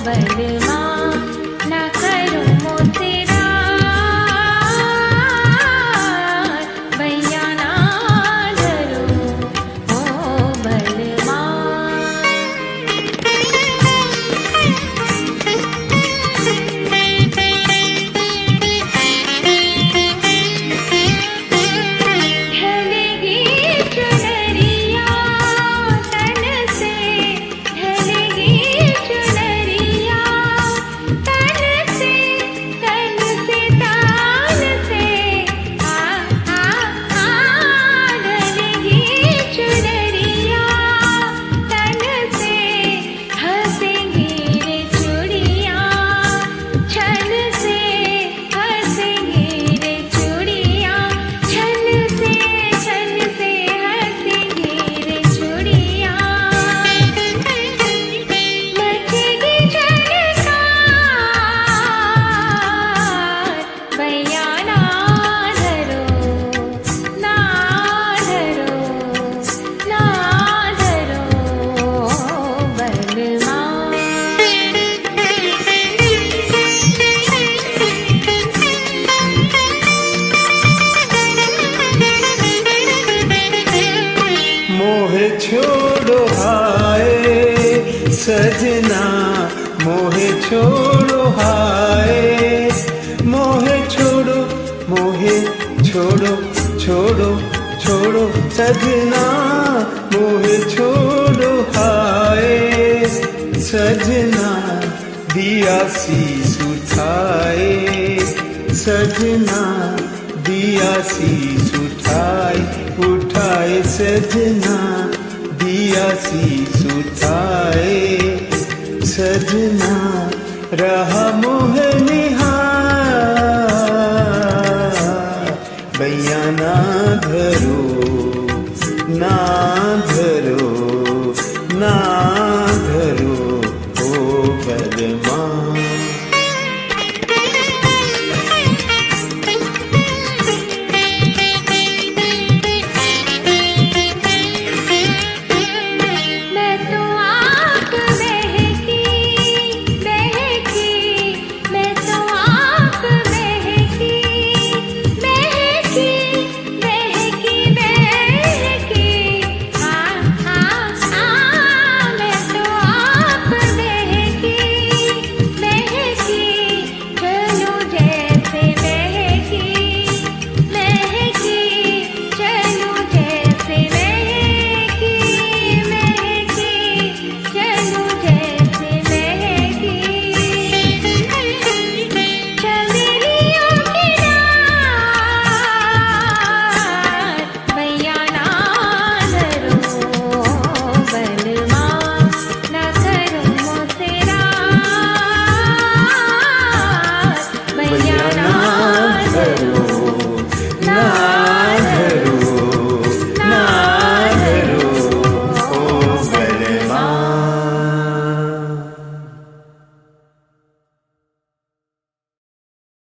बलमा ना करो मोसे रार, भैया ना धरो ओ बलमा। मोहे छोड़ो हाय सजना, मोहे छोड़ो हाय, मोहे छोड़ो, मोहे छोड़ो, छोड़ो छोड़ो सजना, मोहे छोड़ो हाय सजना, दिया शीश उठाए सजना, दिया शीश उठाए उठाए सजना, दिया शीश उठाए सजना, रहा मोह निहार, भैया ना धरो ना धरो ना धरो ओ बलमा।